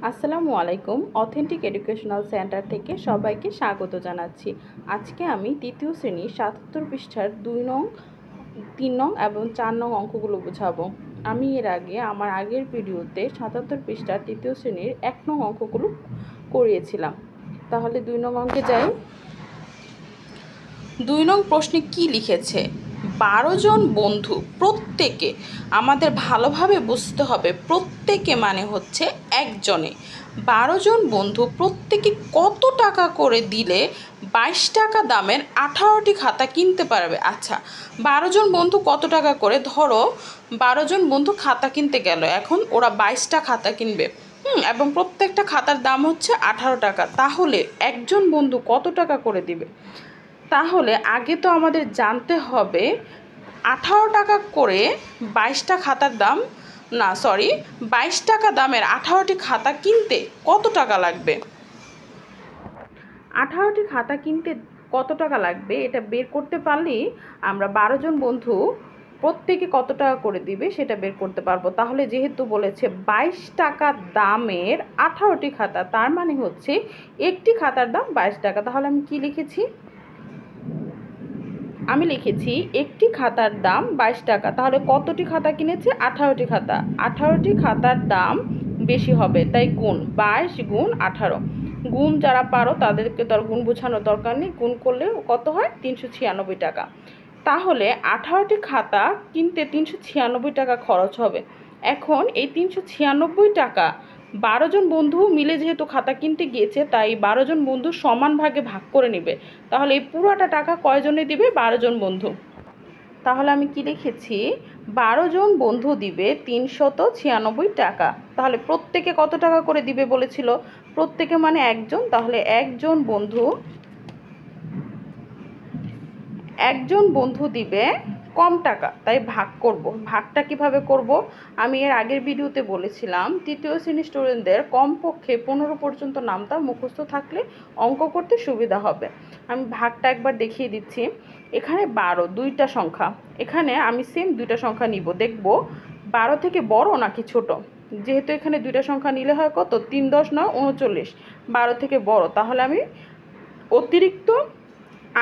আসসালামু আলাইকুম। Authentic educational centre থেকে সবাইকে স্বাগত জানাচ্ছি। আজকে আমি তৃতীয় শ্রেণীর ৭৭ পৃষ্ঠার ২ নং, ৩ নং এবং ৪ নং অঙ্কগুলো বোঝাবো। আমি এর আগে আমার আগের ভিডিওতে ৭৭ পৃষ্ঠার তৃতীয় শ্রেণীর ১ নং অঙ্কগুলো করিয়েছিলাম। তাহলে ২ নং অঙ্কে যাই। ২ নং প্রশ্নে কি লিখেছে? ১২ জন বন্ধু, প্রত্যেকে, আমাদের ভালোভাবে বুঝতে হবে, প্রত্যেকে মানে হচ্ছে একজনে। ১২ জন বন্ধু প্রত্যেকে কত টাকা করে দিলে ২২ টাকা দামের ১৮টি খাতা কিনতে পারবে? আচ্ছা, ১২ জন বন্ধু কত টাকা করে, ধরো ১২ জন বন্ধু খাতা কিনতে গেল, এখন ওরা ২২টা খাতা কিনবে এবং প্রত্যেকটা খাতার দাম হচ্ছে ১৮ টাকা। তাহলে একজন বন্ধু কত টাকা করে দিবে? তাহলে আগে তো আমাদের জানতে হবে ১৮ টাকা করে ২২টা খাতার দাম, না সরি ২২ টাকা দামের ১৮টি খাতা কিনতে কত টাকা লাগবে। ১৮টি খাতা কিনতে কত টাকা লাগবে এটা বের করতে পারলেই আমরা ১২ জন বন্ধু প্রত্যেকে কত টাকা করে দিবে সেটা বের করতে পারবো। তাহলে যেহেতু বলেছে ২২ টাকা দামের ১৮টি খাতা, তার মানে হচ্ছে একটি খাতার দাম ২২ টাকা। তাহলে আমি কি লিখেছি? আমি লিখেছি একটি খাতার দাম ২২ টাকা। তাহলে কতটি খাতা কিনেছে? ১৮টি খাতা। ১৮টি খাতার দাম বেশি হবে, তাই গুণ ২২ গুণ ১৮। গুণ যারা পারো তাদেরকে তো আর গুণ বোঝানোর দরকার নেই, গুণ করলে কত হয়? ৩৯৬ টাকা। তাহলে ১৮টি খাতা কিনতে ৩৯৬ টাকা খরচ হবে। এখন এই ৩৯৬ টাকা ১২ জন বন্ধু মিলে যেহেতু খাতা কিনতে গিয়েছে, তাই ১২ জন বন্ধু সমান ভাগে ভাগ করে নেবে। তাহলে এই পুরোটা টাকা কয়জনে দিবে? ১২ জন বন্ধু। তাহলে আমি কি লিখেছি? ১২ জন বন্ধু দিবে ৩৯৬ টাকা। তাহলে প্রত্যেকে কত টাকা করে দিবে বলেছিল? প্রত্যেকে মানে একজন, তাহলে একজন বন্ধু দিবে কম টাকা, তাই ভাগ করব। ভাগটা কিভাবে করব? আমি এর আগের ভিডিওতে বলেছিলাম তৃতীয় শ্রেণীর স্টুডেন্টদের কমপক্ষে ১৫ পর্যন্ত নামতা মুখস্থ থাকলে অঙ্ক করতে সুবিধা হবে। আমি ভাগটা একবার দেখিয়ে দিচ্ছি। এখানে ১২ দুইটা সংখ্যা, এখানে আমি সেম দুইটা সংখ্যা নিব, দেখব ১২ থেকে বড় নাকি ছোট। যেহেতু এখানে দুইটা সংখ্যা নিলে হয় কত? ৩ × ৯ = ৩৯। ১২ থেকে বড়, তাহলে আমি অতিরিক্ত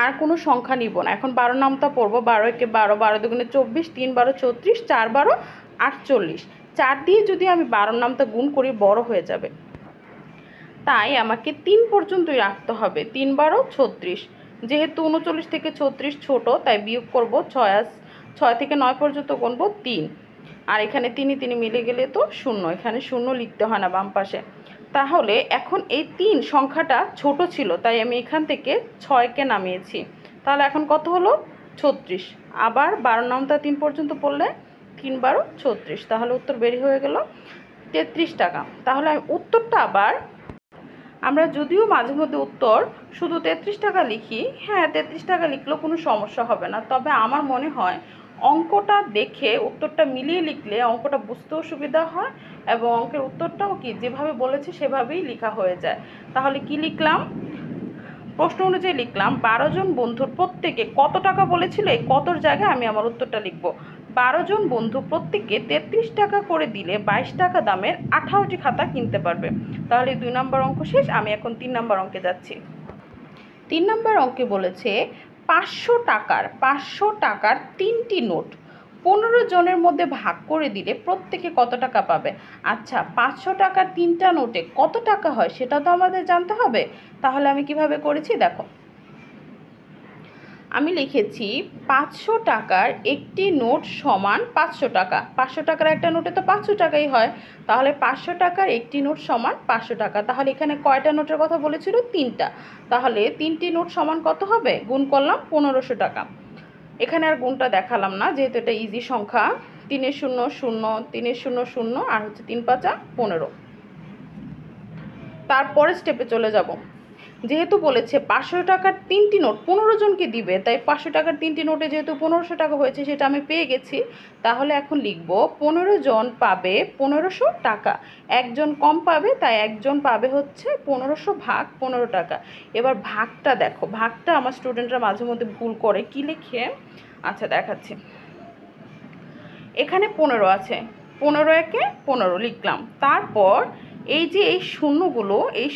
আর কোনো সংখ্যা নিব না। এখন ১২ নামতা পড়বো। ১২ একে ১২, ১২ দুগুণে ২৪, ৩ × ১২ = ৩৬, ৪ × ১২ = ৪৮। ৪ দিয়ে যদি আমি ১২ নামতা গুণ করি বড় হয়ে যাবে, তাই আমাকে ৩ পর্যন্তই রাখতে হবে। ৩ × ১২ = ৩৬। যেহেতু ৩৯ থেকে ৩৬ ছোট, তাই বিয়োগ করব। ৬ থেকে ৯ পর্যন্ত গুনব ৩, আর এখানে ৩ মিলে গেলে তো ০। এখানে ০ লিখতে হয় না বাম পাশে। তাহলে এখন এই ৩ সংখ্যাটা ছোট ছিল, তাই আমি এখান থেকে ৬কে নামিয়েছি। তাহলে এখন কত হলো? ৩৬। আবার ১২ নামতা ৩ পর্যন্ত পড়লে ৩ × ১২ = ৩৬। তাহলে উত্তর বের হয়ে গেল ৩৩ টাকা। তাহলে উত্তরটা আবার, আমরা যদিও মাঝে মধ্যে উত্তর শুধু ৩৩ টাকা লিখি, হ্যাঁ ৩৩ টাকা লিখলেও কোনো সমস্যা হবে না, তবে আমার মনে হয় অঙ্কটা দেখে উত্তরটা মিলিয়ে লিখলে অঙ্কটা বুঝতেও সুবিধা হয় এবং অঙ্কের উত্তরটাও কি যেভাবে বলেছে সেভাবেই লেখা হয়ে যায়। তাহলে কি লিখলাম? প্রশ্ন অনুযায়ী লিখলাম ১২ জন বন্ধুর প্রত্যেকে কত টাকা বলেছিল, এই কতর জায়গায় আমি আমার উত্তরটা লিখব। ১২ জন বন্ধু প্রত্যেকে ৩৩ টাকা করে দিলে ২২ টাকা দামের ১৮টি খাতা কিনতে পারবে। তাহলে ২ নম্বর অঙ্ক শেষ। আমি এখন ৩ নম্বর অঙ্কে যাচ্ছি। ৩ নম্বর অঙ্কে বলেছে ৫০০ টাকার ৩টি নোট ১৫ জনের মধ্যে ভাগ করে দিলে প্রত্যেকে কত টাকা পাবে। আচ্ছা, ৫০০ টাকার ৩টা নোটে কত টাকা হয় সেটা তো আমাদের জানতে হবে। তাহলে আমি কিভাবে করেছি দেখো। আমি লিখেছি ৫০০ টাকার একটি নোট সমান ৫০০ টাকা। ৫০০ টাকার একটা নোটে তো ৫০০ টাকাই হয়, তাহলে ৫০০ টাকার একটি নোট সমান ৫০০ টাকা। তাহলে এখানে কয়টা নোটের কথা বলেছিল? ৩টা। তাহলে 3টি নোট সমান কত হবে? গুণ করলাম ১৫০০ টাকা। এখানে আর গুণটা দেখালাম না, যেহেতু এটা ইজি সংখ্যা। ৩ এর ০ ০, ৩ এর ০ ০, আর হচ্ছে ৩ × ৫ = ১৫। তারপরে স্টেপে চলে যাব। যেহেতু বলেছে ৫০০ টাকার ৩টি নোট ১৫ জনকে দিবে, তাই ৫০০ টাকার 3টি নোটে যেহেতু ১৫০০ টাকা হয়েছে সেটা আমি পেয়ে গেছি। তাহলে এখন লিখব ১৫ জন পাবে ১৫০০ টাকা। একজন কম পাবে, তাই একজন পাবে হচ্ছে ১৫০০ ভাগ ১৫ টাকা। এবার ভাগটা দেখো, ভাগটা আমার স্টুডেন্টরা মাঝে মধ্যে ভুল করে। কি লিখে? আচ্ছা দেখাচ্ছি। এখানে ১৫ আছে, ১৫ একে ১৫ লিখলাম। তারপর এই যে এই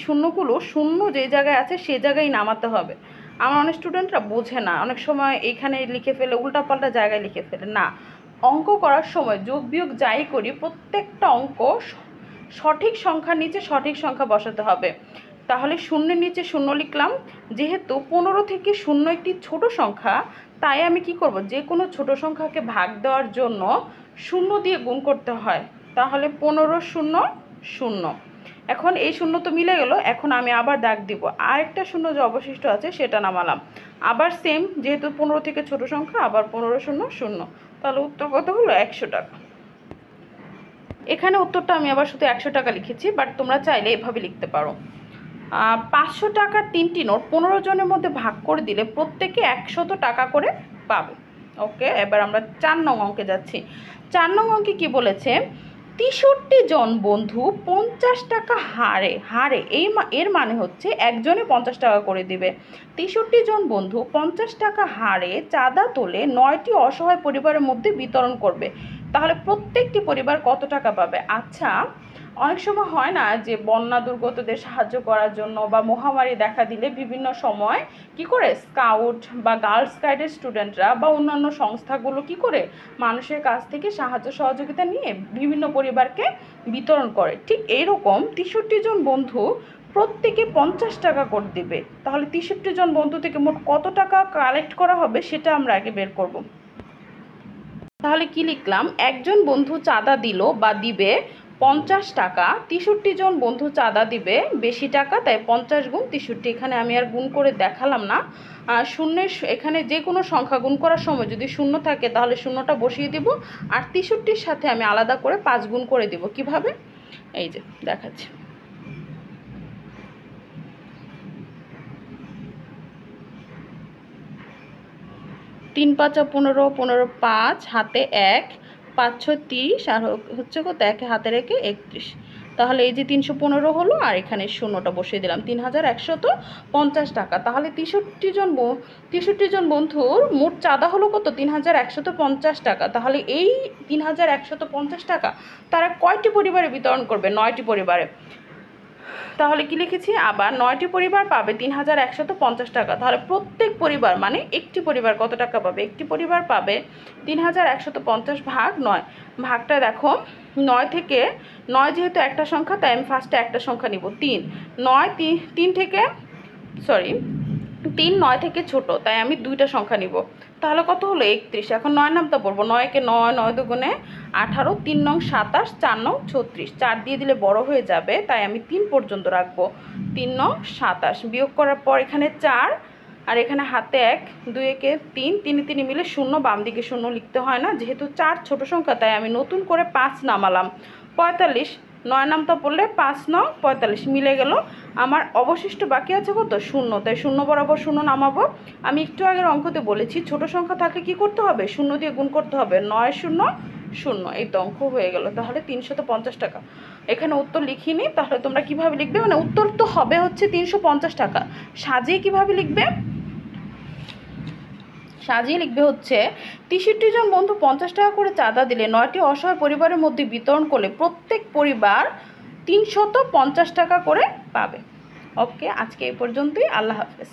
শূন্যগুলো শূন্য যে জায়গায় আছে সে জায়গায় নামাতে হবে। আমার অনেক স্টুডেন্টরা বোঝে না, অনেক সময় এইখানে লিখে ফেলে, উল্টাপাল্টা জায়গায় লিখে ফেলে। না, অঙ্ক করার সময় যোগ বিয়োগ যাই করি প্রত্যেকটা অঙ্ক সঠিক সংখ্যার নিচে সঠিক সংখ্যা বসাতে হবে। তাহলে শূন্যের নিচে শূন্য লিখলাম, যেহেতু 15 থেকে শূন্য একটি ছোট সংখ্যা, তাই আমি কি করব, যে কোনো ছোট সংখ্যাকে ভাগ দেওয়ার জন্য শূন্য দিয়ে গুণ করতে হয়। তাহলে 15 শূন্য শূন্য। এখন এই শূন্য তো মিলে গেল, এখন আমি আবার দাগ দিব, আরেকটা শূন্য যে অবশিষ্ট আছে সেটা নামালাম। আবার সেম, যেহেতু 15 থেকে ছোট সংখ্যা, আবার 15 শূন্য শূন্য। তাহলে উত্তর কত হলো? 100 টাকা। এখানে উত্তরটা আমি আবার শুধু 100 টাকা লিখেছি, বাট তোমরা চাইলে এভাবে লিখতে পারো। 500 টাকার 3টি নোট 15 জনের মধ্যে ভাগ করে দিলে প্রত্যেকে 100 টাকা করে পাবে। ওকে, এবার আমরা 4 নং অঙ্কে যাচ্ছি। 4 নং অঙ্কে কি বলেছে? 63 জন বন্ধু 50 টাকা হারে এর মানে হচ্ছে একজনে 50 টাকা করে দিবে। 63 জন বন্ধু 50 টাকা হারে চাঁদা তোলে 9টি অসহায় পরিবারের মধ্যে বিতরণ করবে। তাহলে প্রত্যেকটি পরিবার কত টাকা পাবে? আচ্ছা, অনেক সময় হয় না যে বন্যা দুর্গতদের সাহায্য করার জন্য বা মহামারী দেখা দিলে বিভিন্ন সময় কি করে স্কাউট বা গার্লস গাইডের স্টুডেন্টরা বা অন্যান্য সংস্থাগুলো কি করে মানুষের কাছ থেকে সাহায্য সহযোগিতা নিয়ে বিভিন্ন পরিবারকে বিতরণ করে। ঠিক এইরকম 63 জন বন্ধু প্রত্যেকে 50 টাকা করে দিবে। তাহলে 63 জন বন্ধু থেকে মোট কত টাকা কালেক্ট করা হবে সেটা আমরা আগে বের করব। তাহলে কি লিখলাম? একজন বন্ধু চাঁদা দিল বা দিবে 50 টাকা, 63 জন বন্ধু চাঁদা দিবে বেশি টাকা, তাই 50 গুণ 63। এখানে আমি আর গুণ করে দেখালাম না। শূন্যের এখানে যে কোনো সংখ্যা গুণ করার সময় যদি শূন্য থাকে তাহলে শূন্যটা বসিয়ে দিব, আর 63-র সাথে আমি আলাদা করে 5 গুণ করে দিব। কিভাবে? এই যে দেখাচ্ছি। 3 5 15, 15 5 হাতে 1, 5 6 30, আর হচ্ছে কত? 1 হাতে রেখে 31। তাহলে এই যে 315 হলো, আর এখানে শূন্যটা বসিয়ে দিলাম, 3150 টাকা। তাহলে 63 জন বন্ধুর মোট চাঁদা হলো কত? 3150 টাকা। তাহলে এই 3150 টাকা তারা কয়টি পরিবারে বিতরণ করবে? 9টি পরিবারে। তাহলে কি লিখেছি? আবার 9টি পরিবার পাবে 3150 টাকা। তাহলে প্রত্যেক পরিবার মানে একটি পরিবার কত টাকা পাবে? একটি পরিবার পাবে 3150 ভাগ 9। ভাগটা দেখো, 9 থেকে 9 যেহেতু একটা সংখ্যা, তাই আমি ফার্স্টে একটা সংখ্যা নিব 3। 9 3 থেকে 9 থেকে ছোট, তাই আমি 2টা সংখ্যা নিব। তাহলে কত হলো? 31। এখন 9 নামটা পড়বো, 9 কে 9, 9 দুগুণে 18, 3 নং 27, 4 নং 36। 4 দিয়ে দিলে বড় হয়ে যাবে, তাই আমি 3 পর্যন্ত রাখবো। 3 নং 27 বিয়োগ করার পর এখানে 4, আর এখানে হাতে 1, 2 একে 3, 3 3 মিলে 0, বাম দিকে 0 লিখতে হয় না, যেহেতু 4 ছোট সংখ্যা তাই আমি নতুন করে 5 নামালাম। 45, 9 নামটা পড়লে 5 নং 45 মিলে গেল। আমার অবশিষ্ট বাকি আছে কত? 0, তাই 0 বরাবর 0 নামাবো। আমি একটু আগের অঙ্কতে বলেছি ছোট সংখ্যা থাকলে কি করতে হবে? 0 দিয়ে গুণ করতে হবে। 9 0 0, এই তো অঙ্ক হয়ে গেল। তাহলে 350 টাকা। এখানে উত্তর লিখিনি, তাহলে তোমরা কিভাবে লিখবে? মানে উত্তর তো হবে হচ্ছে 350 টাকা। সাজিয়ে কিভাবে লিখবে? সাজিয়ে লিখবে হচ্ছে 63 জন বন্ধু 50 টাকা করে চাঁদা দিলে 9টি অসহায় পরিবারের মধ্যে বিতরণ করলে প্রত্যেক পরিবার 350 টাকা করে পাবে। ওকে, আজকে এই পর্যন্তই। আল্লাহ হাফেজ।